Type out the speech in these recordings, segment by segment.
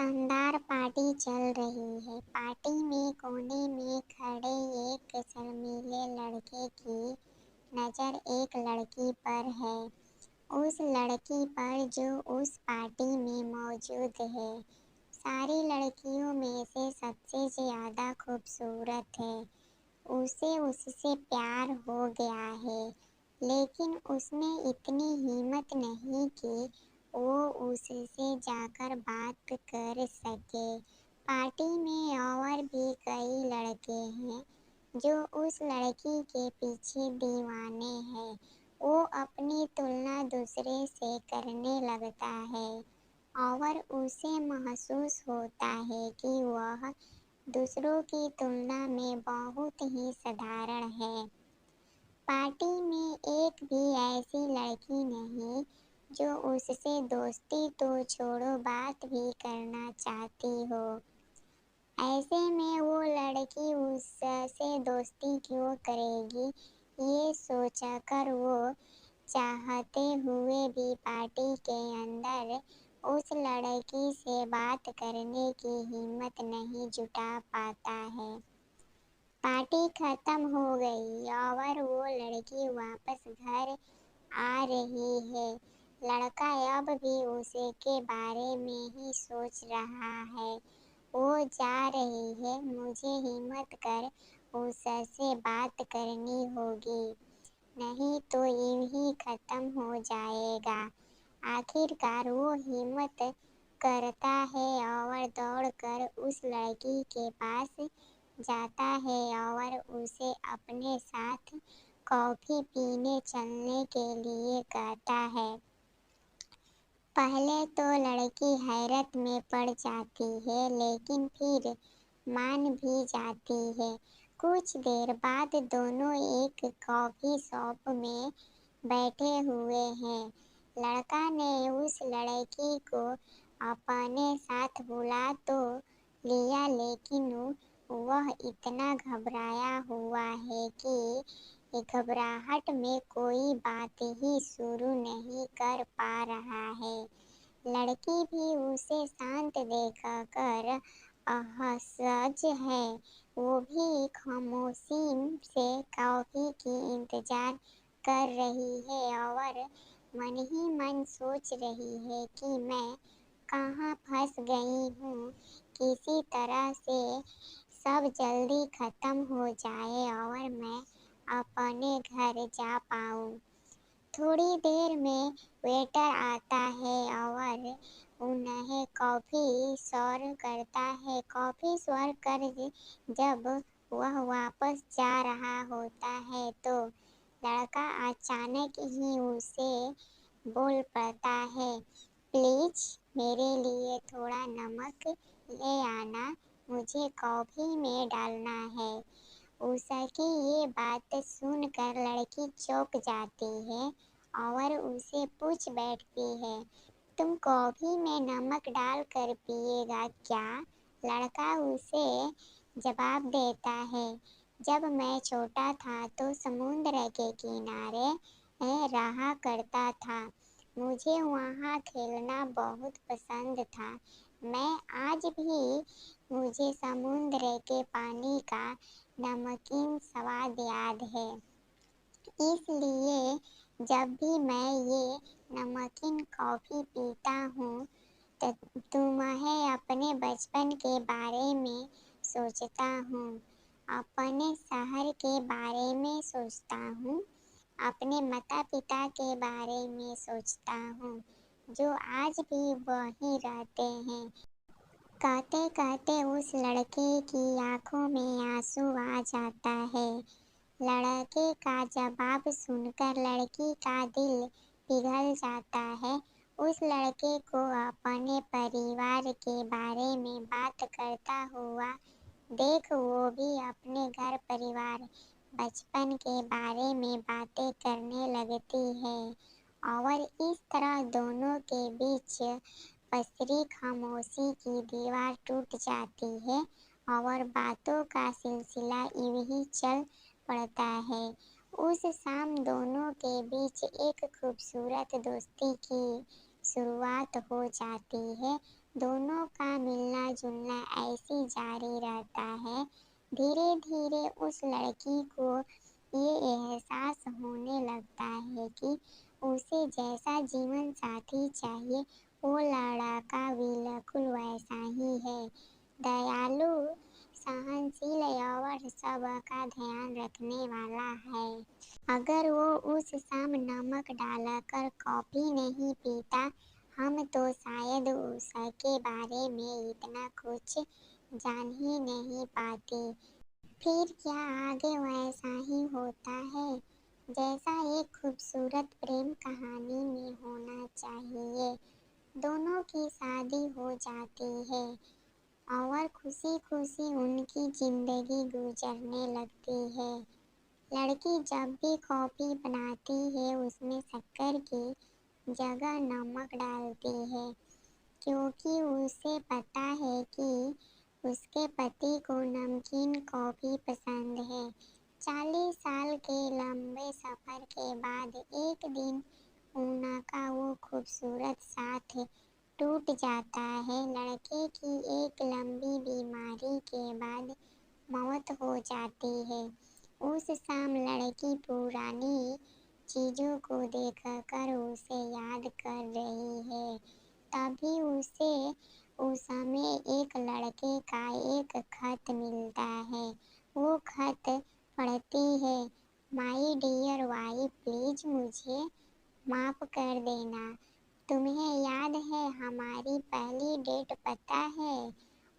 शानदार पार्टी चल रही है। पार्टी में कोने में खड़े एक शर्मीले लड़के की नज़र एक लड़की पर है। उस लड़की पर जो उस पार्टी में मौजूद है। सारी लड़कियों में से सबसे ज़्यादा खूबसूरत है। उसे उससे प्यार हो गया है, लेकिन उसने इतनी हिम्मत नहीं कि वो उससे जाकर बात कर सके। पार्टी में और भी कई लड़के हैं जो उस लड़की के पीछे दीवाने हैं। वो अपनी तुलना दूसरे से करने लगता है और उसे महसूस होता है कि वह दूसरों की तुलना में बहुत ही साधारण है। पार्टी में एक भी ऐसी लड़की नहीं जो उससे दोस्ती तो छोड़ो बात भी करना चाहती हो। ऐसे में वो लड़की उससे दोस्ती क्यों करेगी, ये सोचकर वो चाहते हुए भी पार्टी के अंदर उस लड़की से बात करने की हिम्मत नहीं जुटा पाता है। पार्टी खत्म हो गई और वो लड़की वापस घर आ रही है। लड़का अब भी उसी के बारे में ही सोच रहा है। वो जा रही है, मुझे हिम्मत कर उससे बात करनी होगी, नहीं तो यूं ही खत्म हो जाएगा। आखिरकार वो हिम्मत करता है और दौड़कर उस लड़की के पास जाता है और उसे अपने साथ कॉफी पीने चलने के लिए कहता है। पहले तो लड़की हैरत में पड़ जाती है, लेकिन फिर मान भी जाती है। कुछ देर बाद दोनों एक कॉफी शॉप में बैठे हुए हैं। लड़का ने उस लड़की को अपने साथ बुला तो लिया, लेकिन वह इतना घबराया हुआ है कि घबराहट में कोई बात ही शुरू नहीं कर पा रहा है। लड़की भी उसे शांत देखकर असहज है। वो भी खामोशी से कॉफी की इंतजार कर रही है और मन ही मन सोच रही है कि मैं कहाँ फंस गई हूँ। किसी तरह से सब जल्दी खत्म हो जाए और मैं अपने घर जा पाऊँ। थोड़ी देर में वेटर आता है और उन्हें कॉफ़ी सर्व करता है। कॉफ़ी सर्व कर जब वह वापस जा रहा होता है तो लड़का अचानक ही उसे बोल पड़ता है, प्लीज़ मेरे लिए थोड़ा नमक ले आना, मुझे कॉफ़ी में डालना है। उसकी ये बात सुनकर लड़की चौंक जाती है और उसे पूछ बैठती है, तुम कॉफ़ी में नमक डाल कर पिएगा क्या? लड़का उसे जवाब देता है, जब मैं छोटा था तो समुद्र के किनारे रहा करता था। मुझे वहाँ खेलना बहुत पसंद था। मैं आज भी मुझे समुद्र के पानी का नमकीन स्वाद याद है। इसलिए जब भी मैं ये नमकीन कॉफ़ी पीता हूँ तो तुम्हें अपने बचपन के बारे में सोचता हूँ, अपने शहर के बारे में सोचता हूँ, अपने माता पिता के बारे में सोचता हूँ, जो आज भी वहीं रहते हैं। कहते कहते उस लड़के की आंखों में आंसू आ जाता है। लड़के का जवाब सुनकर लड़की का दिल पिघल जाता है। उस लड़के को अपने परिवार के बारे में बात करता हुआ देख वो भी अपने घर परिवार बचपन के बारे में बातें करने लगती है और इस तरह दोनों के बीच पसरी खामोशी की दीवार टूट जाती है और बातों का सिलसिला यूं ही चल पड़ता है। उस शाम दोनों के बीच एक खूबसूरत दोस्ती की शुरुआत हो जाती है दोनों का मिलना जुलना ऐसे जारी रहता है। धीरे धीरे उस लड़की को ये एहसास होने लगता है कि उसे जैसा जीवन साथी चाहिए वो लड़का बिल्कुल वैसा ही है, दयालु, सहनशील और सबका ध्यान रखने वाला है। अगर वो उस शाम नमक डालकर कॉफी नहीं पीता, हम तो शायद उसके बारे में इतना कुछ जान ही नहीं पाते। फिर क्या आगे वैसा ही होता है जैसा एक खूबसूरत प्रेम कहानी में होना चाहिए। दोनों की शादी हो जाती है और खुशी खुशी उनकी जिंदगी गुजरने लगती है। लड़की जब भी कॉफी बनाती है उसमें शक्कर की जगह नमक डालती है, क्योंकि उसे पता है कि उसके पति को नमकीन कॉफी पसंद है। 40 साल के लंबे सफर के बाद एक दिन उनका वो खूबसूरत साथ टूट जाता है। लड़के की एक लंबी बीमारी के बाद मौत हो जाती है। उस शाम लड़की पुरानी चीजों को देखकर उसे याद कर रही है। तभी उसे उस समय एक लड़के का एक खत मिलता है। वो खत पढ़ती है, माई डियर वाइफ, प्लीज मुझे माफ कर देना। तुम्हें याद है हमारी पहली डेट, पता है?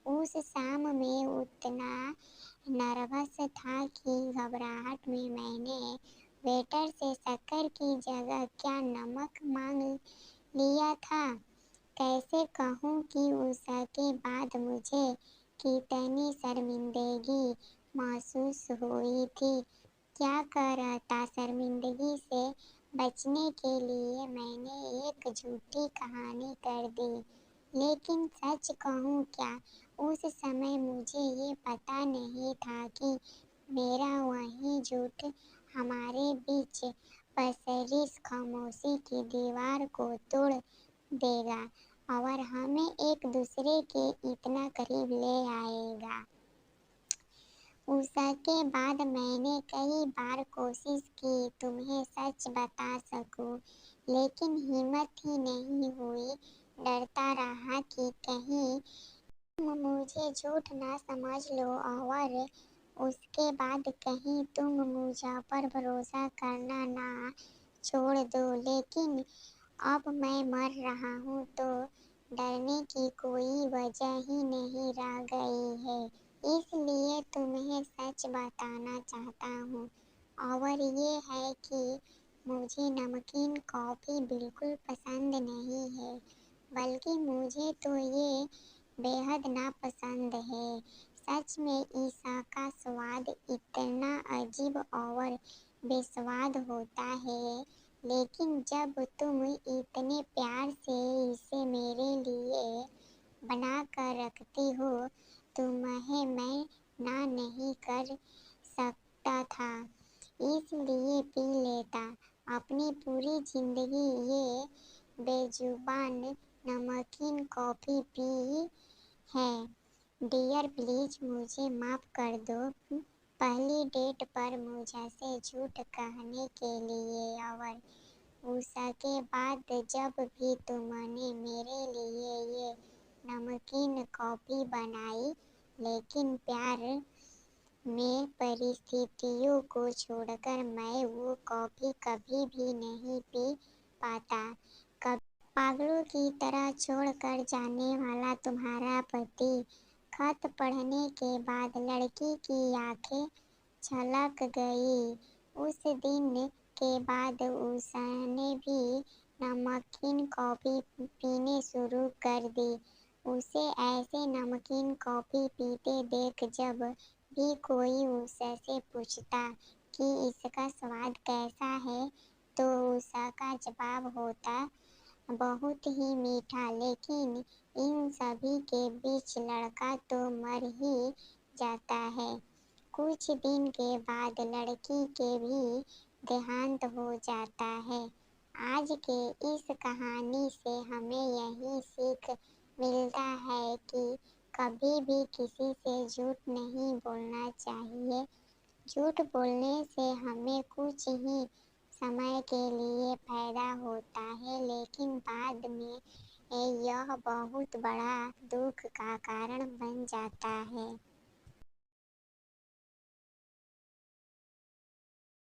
उस शाम में उतना नर्वस था कि घबराहट में मैंने वेटर से शक्कर की जगह क्या नमक मांग लिया था। कैसे कहूँ कि उसके बाद मुझे कितनी शर्मिंदगी महसूस हुई थी। क्या करता, शर्मिंदगी से बचने के लिए मैंने एक झूठी कहानी कर दी। लेकिन सच कहूँ क्या, उस समय मुझे ये पता नहीं था कि मेरा वही झूठ हमारे बीच पसरी खामोशी की दीवार को तोड़ देगा और हमें एक दूसरे के इतना करीब ले आएगा। उसके बाद मैंने कई बार कोशिश की तुम्हें सच बता सकूं, लेकिन हिम्मत ही नहीं हुई। डरता रहा कि कहीं तुम मुझे झूठ ना समझ लो और उसके बाद कहीं तुम मुझ पर भरोसा करना ना छोड़ दो। लेकिन अब मैं मर रहा हूँ तो डरने की कोई वजह ही नहीं रह गई है। इसलिए तुम्हें सच बताना चाहता हूँ और ये है कि मुझे नमकीन कॉफी बिल्कुल पसंद नहीं है, बल्कि मुझे तो ये बेहद नापसंद है। सच में इसका स्वाद इतना अजीब और बेस्वाद होता है, लेकिन जब तुम इतने प्यार से इसे मेरे लिए बना कर रखती हो तुम्हें मैं ना नहीं कर सकता था, इसलिए पी लेता। अपनी पूरी जिंदगी ये बेजुबान नमकीन कॉफी पी है। डियर प्लीज मुझे माफ कर दो पहली डेट पर मुझसे झूठ कहने के लिए और उसके बाद जब भी तुमने मेरे लिए ये नमकीन कॉफी बनाई। लेकिन प्यार में परिस्थितियों को छोड़कर मैं वो कॉफी कभी भी नहीं पी पाता। पागलों की तरह छोड़कर जाने वाला तुम्हारा पति। खत पढ़ने के बाद लड़की की आंखें छलक गई। उस दिन के बाद उसने भी नमकीन कॉफी पीने शुरू कर दी। उसे ऐसे नमकीन कॉफी पीते देख जब भी कोई उससे पूछता कि इसका स्वाद कैसा है, तो उसका जवाब होता बहुत ही मीठा। लेकिन इन सभी के बीच लड़का तो मर ही जाता है। कुछ दिन के बाद लड़की के भी देहांत हो जाता है। आज के इस कहानी से हमें यही सीख ملتا ہے کہ کبھی بھی کسی سے جھوٹ نہیں بولنا چاہیے۔ جھوٹ بولنے سے ہمیں کچھ ہی سمے کے لیے فائدہ ہوتا ہے، لیکن بعد میں یہ بہت بڑا دکھ کا کارن بن جاتا ہے۔